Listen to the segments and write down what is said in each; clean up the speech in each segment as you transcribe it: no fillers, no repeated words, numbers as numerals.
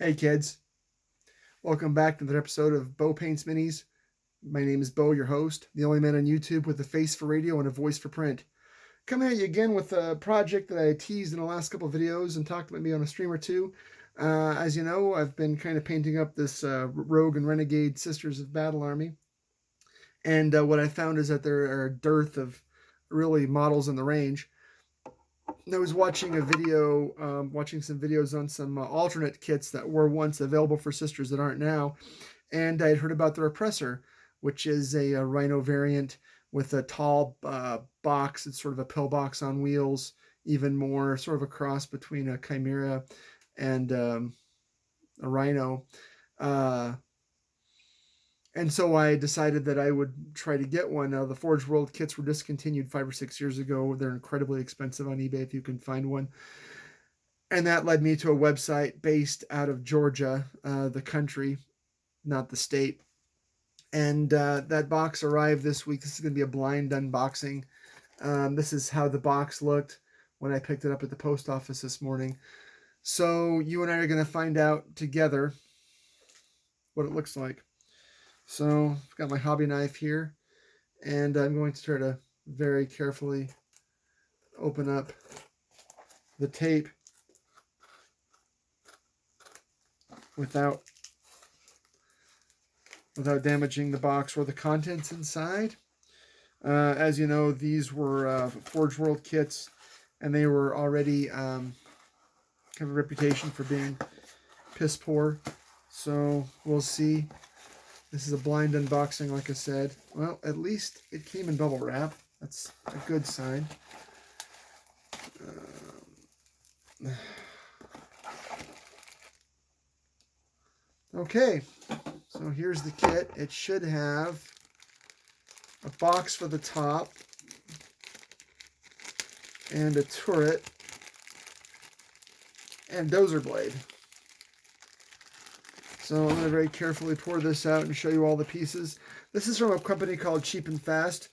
Hey kids, welcome back to another episode of Bo Paints Minis. My name is Bo, your host, the only man on YouTube with a face for radio and a voice for print. Coming at you again with a project that I teased in the last couple of videos and talked about me on a stream or two. As you know, I've been kind of painting up this Rogue and Renegade Sisters of Battle army. And what I found is that there are a dearth of really models in the range. I was watching a video, watching some videos on some alternate kits that were once available for sisters that aren't now, and I'd heard about the Repressor, which is a Rhino variant with a tall box. It's sort of a pillbox on wheels, even more sort of a cross between a Chimera and a Rhino. Uh, and so I decided that I would try to get one. The Forge World kits were discontinued 5 or 6 years ago. They're incredibly expensive on eBay if you can find one. And that led me to a website based out of Georgia, the country, not the state. And that box arrived this week. This is going to be a blind unboxing. This is how the box looked when I picked it up at the post office this morning. So you and I are going to find out together what it looks like. So I've got my hobby knife here, and I'm going to try to very carefully open up the tape without damaging the box or the contents inside. As you know, these were Forge World kits, and they were already have a reputation for being piss poor. So we'll see. This is a blind unboxing, like I said. Well, at least it came in bubble wrap. That's a good sign. Okay, so here's the kit. It should have a box for the top and a turret and dozer blade. So I'm going to very carefully pour this out and show you all the pieces. This is from a company called Cheap and Fast,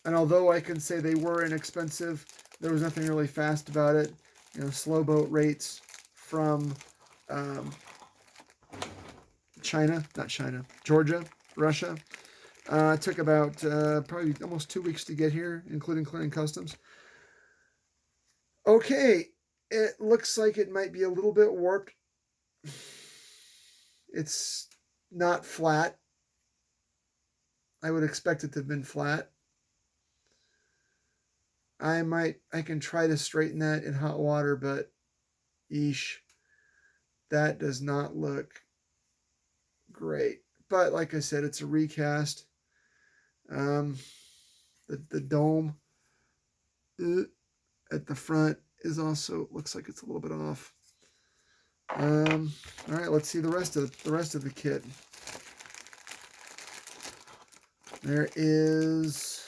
and although I can say they were inexpensive, there was nothing really fast about it. You know, slow boat rates from Georgia, Russia. It took about probably almost 2 weeks to get here, including clearing customs. Okay, it looks like it might be a little bit warped. It's not flat. I would expect it to have been flat. I can try to straighten that in hot water, but eesh, that does not look great. But like I said, it's a recast. The dome at the front is also looks like it's a little bit off. All right, let's see the rest of the kit. There is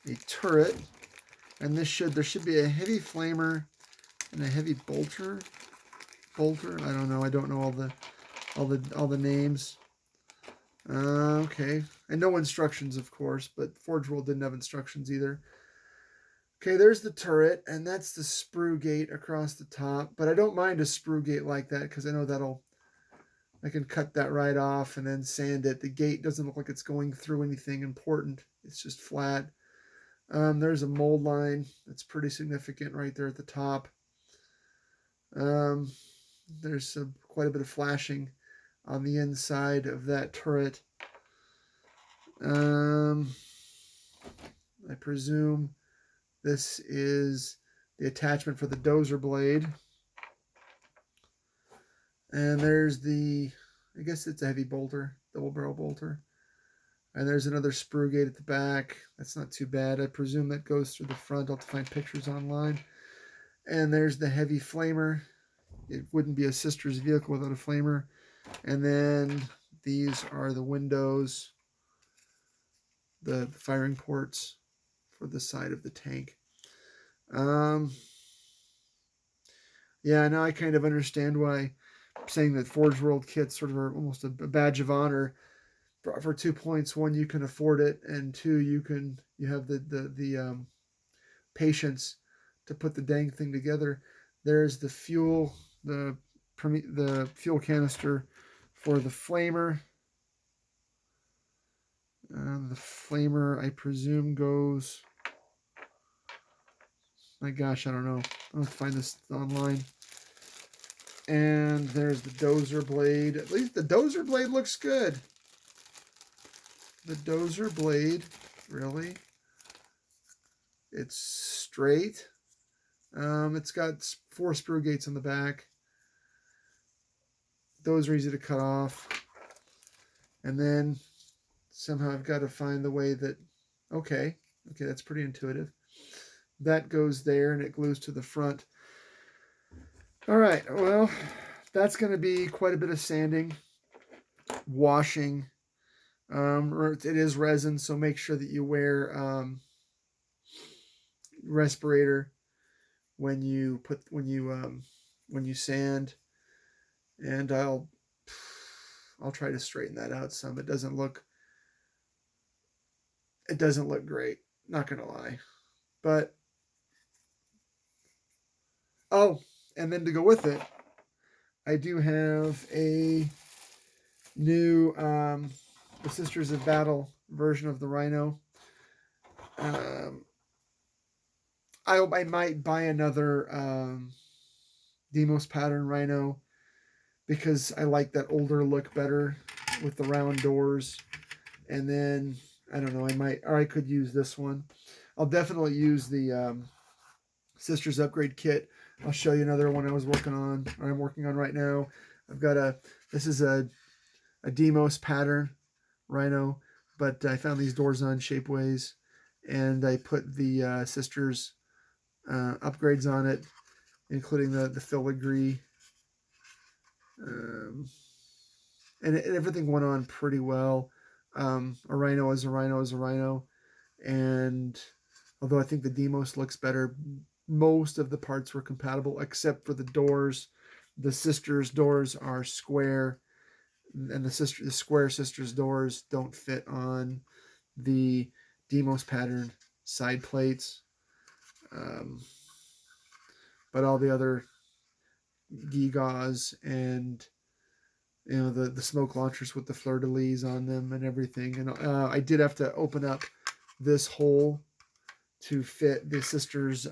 a turret, and there should be a heavy flamer and a heavy bolter. I don't know. I don't know all the names. Okay, and no instructions, of course, but Forge World didn't have instructions either. Okay, there's the turret, and that's the sprue gate across the top. But I don't mind a sprue gate like that because I know I can cut that right off and then sand it. The gate doesn't look like it's going through anything important. It's just flat. There's a mold line that's pretty significant right there at the top. There's quite a bit of flashing on the inside of that turret. I presume this is the attachment for the dozer blade. And there's I guess it's a heavy bolter, double barrel bolter. And there's another sprue gate at the back. That's not too bad. I presume that goes through the front. I'll have to find pictures online. And there's the heavy flamer. It wouldn't be a sister's vehicle without a flamer. And then these are the windows, the firing ports for the side of the tank. Yeah, now I kind of understand why saying that Forge World kits sort of are almost a badge of honor for 2 points. One, you can afford it, and two, you have the patience to put the dang thing together. There's the fuel, the the fuel canister for the flamer. The flamer, I presume, goes... My gosh, I don't know. I'll have to find this online. And there's the dozer blade. At least the dozer blade looks good. The dozer blade, really? It's straight. It's got 4 screw gates on the back. Those are easy to cut off. And then somehow I've got to find the way that... Okay, that's pretty intuitive. That goes there and it glues to the front. All right, well, that's going to be quite a bit of sanding, washing. It is resin, so make sure that you wear respirator when you sand. And I'll try to straighten that out some. It doesn't look great, not gonna lie. But oh, and then to go with it, I do have a new the Sisters of Battle version of the Rhino. I might buy another Demos pattern Rhino because I like that older look better with the round doors. And then I don't know, I could use this one. I'll definitely use the Sisters Upgrade Kit. I'll show you another one I'm working on right now. This is a Demos pattern Rhino, but I found these doors on Shapeways, and I put the Sisters upgrades on it, including the filigree. And everything went on pretty well. A Rhino is a Rhino is a Rhino. And although I think the Demos looks better, most of the parts were compatible except for the doors. The Sisters doors are square, and the square Sisters doors don't fit on the Demos pattern side plates. But all the other gewgaws and the smoke launchers with the fleur-de-lis on them and everything. And I did have to open up this hole to fit the Sisters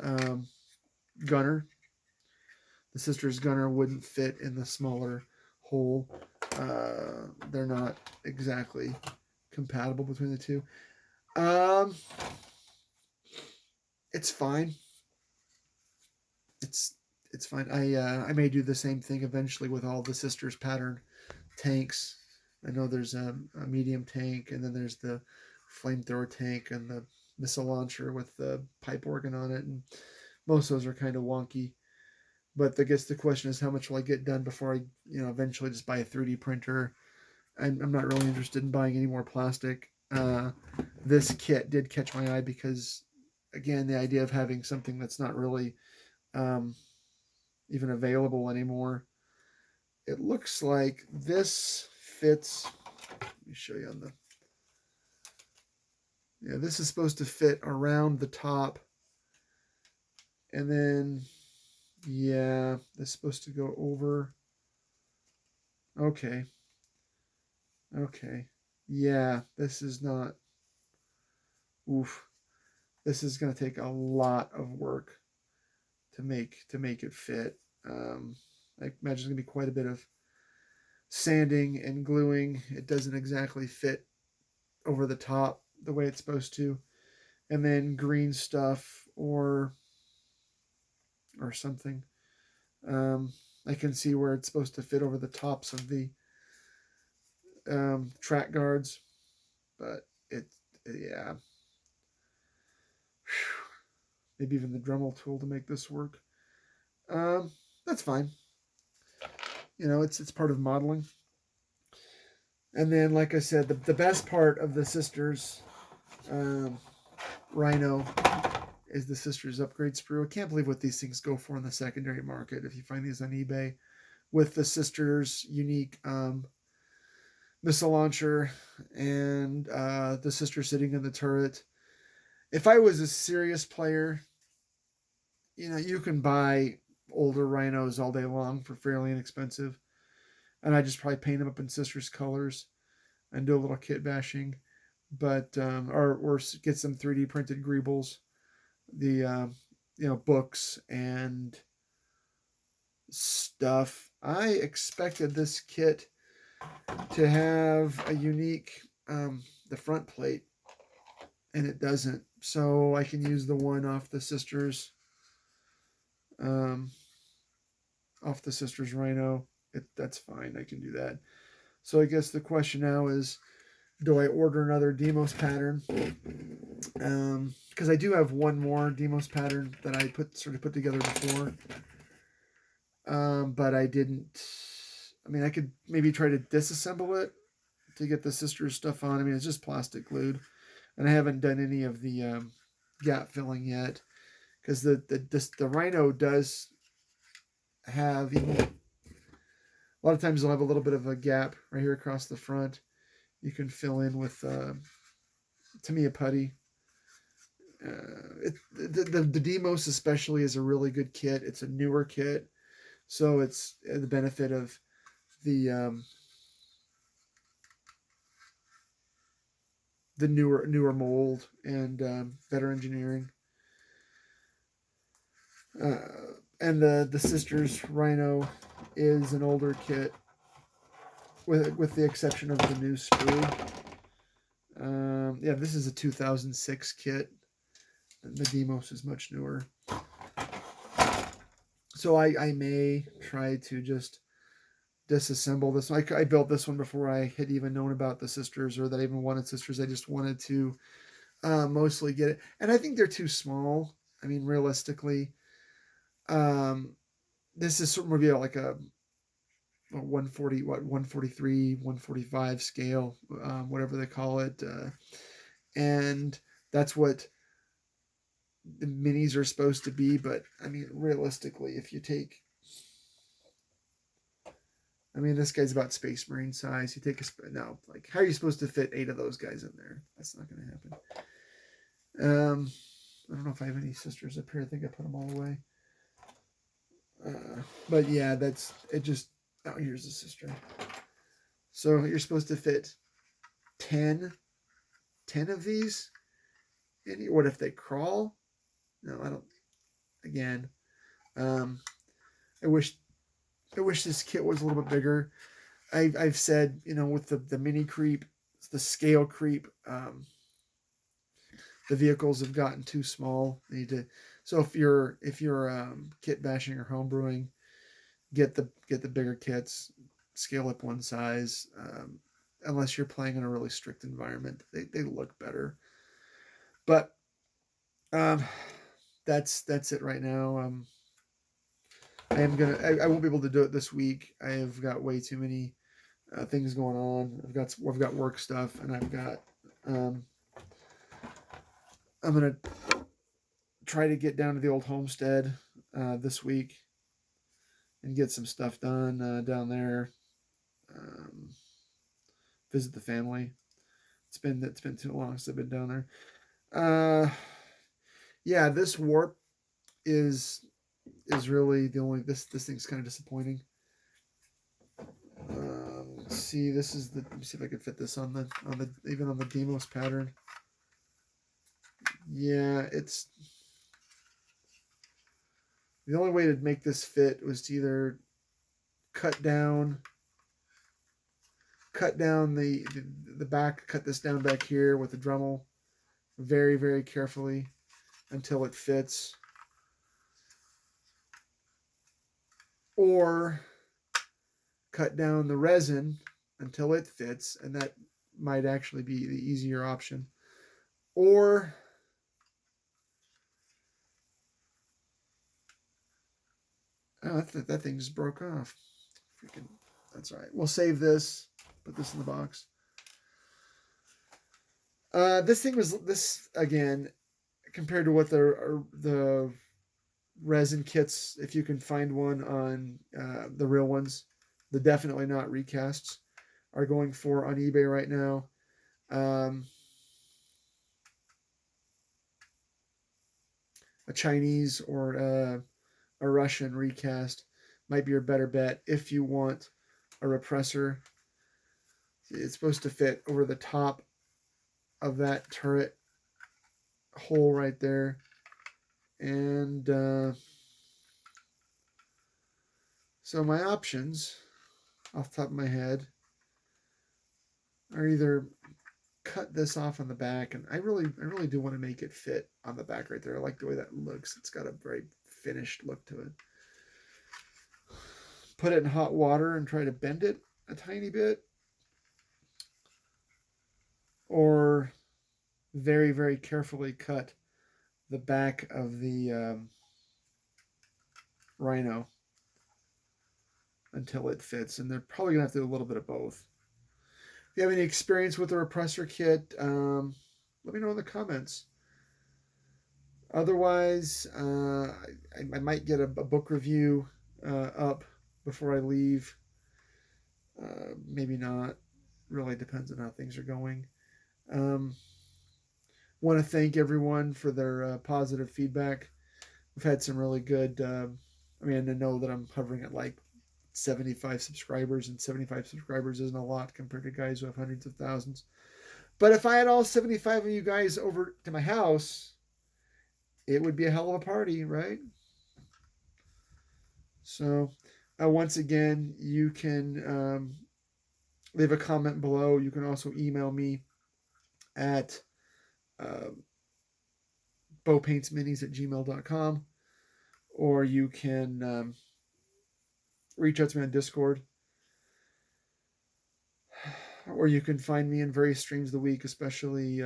gunner. The Sisters gunner wouldn't fit in the smaller hole. They're not exactly compatible between the two. It's fine. It's fine. I may do the same thing eventually with all the Sisters pattern tanks. I know there's a medium tank, and then there's the flamethrower tank and the missile launcher with the pipe organ on it, and most of those are kind of wonky. But I guess the question is, how much will I get done before I eventually just buy a 3D printer? I'm not really interested in buying any more plastic. This kit did catch my eye because, again, the idea of having something that's not really even available anymore. It looks like this fits. Let me show you on the... Yeah, this is supposed to fit around the top. And then, yeah, this is supposed to go over. Okay. Yeah, this is not... Oof. This is going to take a lot of work to make it fit. I imagine there's going to be quite a bit of sanding and gluing. It doesn't exactly fit over the top the way it's supposed to. And then green stuff or something. I can see where it's supposed to fit over the tops of the track guards, but yeah. Maybe even the Dremel tool to make this work. That's fine. It's part of modeling. And then, like I said, the best part of the Sisters Rhino is the Sisters upgrade sprue. I can't believe what these things go for in the secondary market if you find these on eBay, with the Sisters unique missile launcher and the Sister sitting in the turret. If I was a serious player, you can buy older rhinos all day long for fairly inexpensive. And I just probably paint them up in sisters colors and do a little kit bashing, but or get some 3D printed greebles, the books and stuff. I expected this kit to have a unique the front plate, and it doesn't. So I can use the one off the sisters, um, off the sisters Rhino. That's fine. I can do that. So I guess the question now is, do I order another Demos pattern? Because I do have one more Demos pattern that I put together before, but I didn't. I mean, I could maybe try to disassemble it to get the sisters stuff on. I mean, it's just plastic glued, and I haven't done any of the gap filling yet, because the Rhino does have, a lot of times they'll have a little bit of a gap right here across the front. You can fill in with Tamiya putty. The Demos especially is a really good kit. It's a newer kit, so it's the benefit of the newer mold and better engineering. And the sisters Rhino is an older kit, with the exception of the new sprue. Yeah, this is a 2006 kit. And the Demos is much newer. So I may try to just disassemble this. I built this one before I had even known about the sisters, or that I even wanted sisters. I just wanted to mostly get it. And I think they're too small. I mean, realistically, this is sort of like a 143, 145 scale, whatever they call it. And that's what the minis are supposed to be. But I mean, realistically, if you take, I mean, this guy's about Space Marine size. You take no, like, how are you supposed to fit 8 of those guys in there? That's not going to happen. I don't know if I have any sisters up here. I think I put them all away. But yeah, that's it. Just, oh, here's the sister. So you're supposed to fit 10 of these. And what if they crawl? No, I don't. Again, I wish this kit was a little bit bigger. I've said, with the mini creep, the scale creep, the vehicles have gotten too small. They need to. So if you're kit bashing or homebrewing, get the bigger kits, scale up one size. Unless you're playing in a really strict environment, they look better. But that's it right now. I won't be able to do it this week. I've got way too many things going on. I've got work stuff, and I've got I'm gonna try to get down to the old homestead this week and get some stuff done down there. Visit the family. It's been too long since I've been down there. Yeah, this warp is really the only, this thing's kind of disappointing. Let's see, let me see if I can fit this on the even on the Demos pattern. Yeah, it's the only way to make this fit was to either cut down the back, cut this down back here with the Dremel very, very carefully until it fits, or cut down the resin until it fits, and that might actually be the easier option. Or that thing just broke off. Freaking, that's all right. We'll save this. Put this in the box. This again, compared to what the resin kits, if you can find one on the real ones, the definitely not recasts, are going for on eBay right now. A Chinese or a Russian recast might be your better bet if you want a repressor. It's supposed to fit over the top of that turret hole right there. And so my options off the top of my head are either cut this off on the back, and I really do want to make it fit on the back right there. I like the way that looks. It's got a very finished look to it. Put it in hot water and try to bend it a tiny bit, or very, very carefully cut the back of the Rhino until it fits. And they're probably gonna have to do a little bit of both. If you have any experience with the repressor kit, let me know in the comments. Otherwise, I might get a book review up before I leave. Maybe not. Really depends on how things are going. Want to thank everyone for their positive feedback. We've had some really good. I know that I'm hovering at like 75 subscribers, and 75 subscribers isn't a lot compared to guys who have hundreds of thousands. But if I had all 75 of you guys over to my house, it would be a hell of a party, right? So, once again, you can leave a comment below. You can also email me at bowpaintsminis@gmail.com, or you can reach out to me on Discord, or you can find me in various streams of the week, especially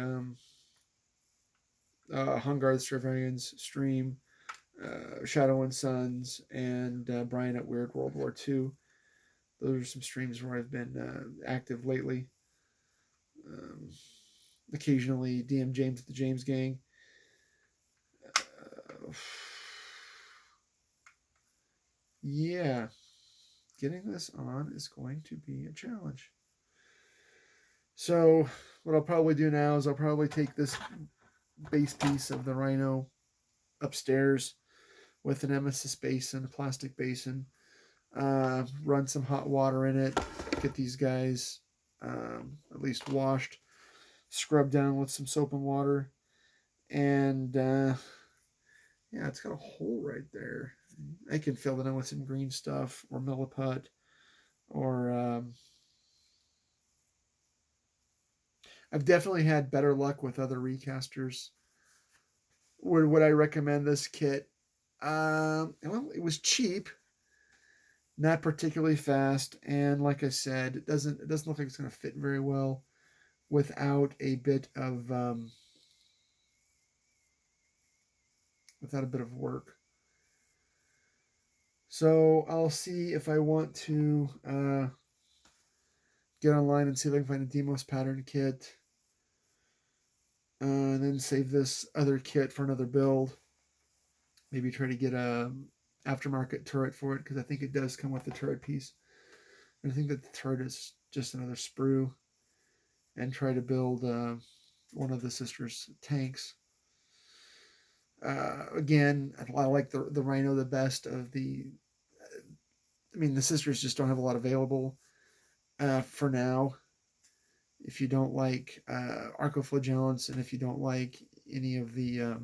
Hungar the Stravarian's stream, Shadow and Sons, and Brian at Weird World War II. Those are some streams where I've been active lately. Occasionally DM James at the James Gang. Yeah, getting this on is going to be a challenge. So what I'll probably do now is I'll probably take this base piece of the Rhino upstairs with an emesis basin, a plastic basin, run some hot water in it, get these guys at least washed, scrub down with some soap and water, and yeah, it's got a hole right there. I can fill it in with some green stuff or milliput, or I've definitely had better luck with other recasters. Would I recommend this kit? Well, it was cheap, not particularly fast, and like I said, it doesn't look like it's going to fit very well without a bit of work. So I'll see if I want to get online and see if I can find a Demos pattern kit, and then save this other kit for another build. Maybe try to get a aftermarket turret for it, because I think it does come with the turret piece. And I think that the turret is just another sprue, and try to build one of the sisters' tanks. Again, I like the Rhino the best of the. The sisters just don't have a lot available for now. If you don't like Arcoflagellants, and if you don't like any of the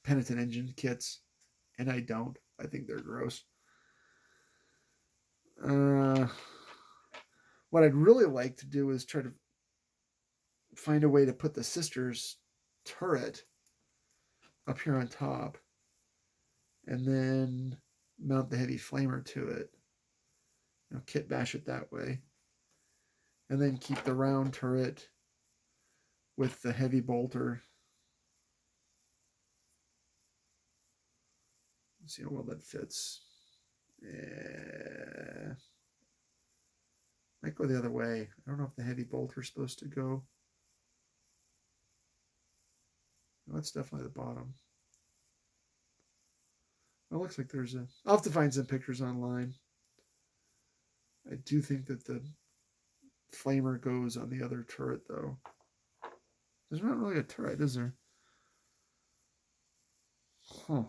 Penitent Engine kits, and I don't. I think they're gross. What I'd really like to do is try to find a way to put the sisters' turret up here on top, and then mount the heavy flamer to it. Kit bash it that way, and then keep the round turret with the heavy bolter. Let's see how well that fits. Yeah. Might go the other way. I don't know if the heavy bolter is supposed to go. No, that's definitely the bottom. Well, it looks like there's a... I'll have to find some pictures online. I do think that the flamer goes on the other turret, though. There's not really a turret, is there? Huh.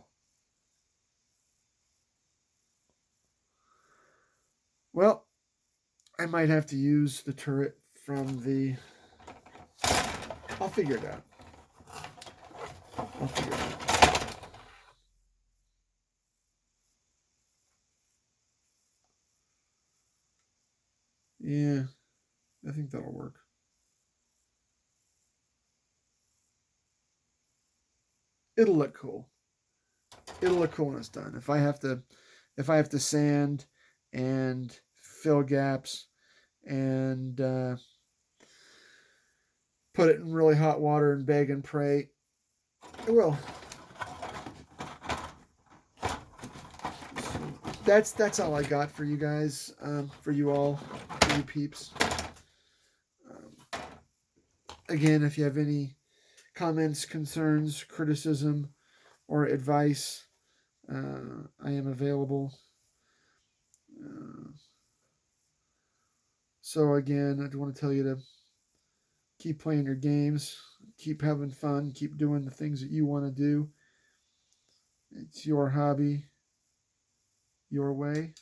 Well, I might have to use the turret from the... I'll figure it out. I'll figure it out. Yeah, I think that'll work. It'll look cool. It'll look cool when it's done. If I have to sand and fill gaps and put it in really hot water and beg and pray, it will. That's all I got for you guys, for you all, for you peeps. Again, if you have any comments, concerns, criticism, or advice, I am available. So again, I just want to tell you to keep playing your games, keep having fun, keep doing the things that you want to do. It's your hobby, your way.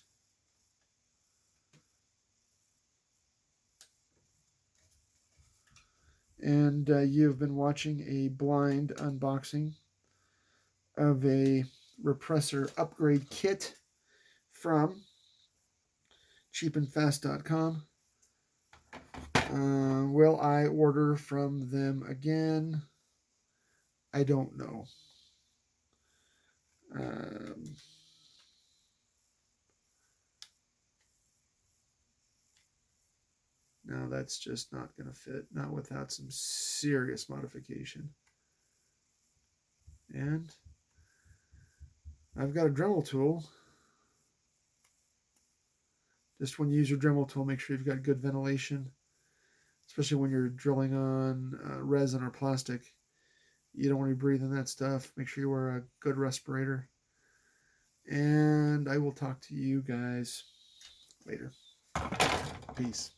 And you've been watching a blind unboxing of a Repressor upgrade kit from cheapandfast.com. Will I order from them again? I don't know. No, that's just not going to fit. Not without some serious modification. And I've got a Dremel tool. Just when you use your Dremel tool, make sure you've got good ventilation, especially when you're drilling on resin or plastic. You don't want to be breathing that stuff. Make sure you wear a good respirator. And I will talk to you guys later. Peace.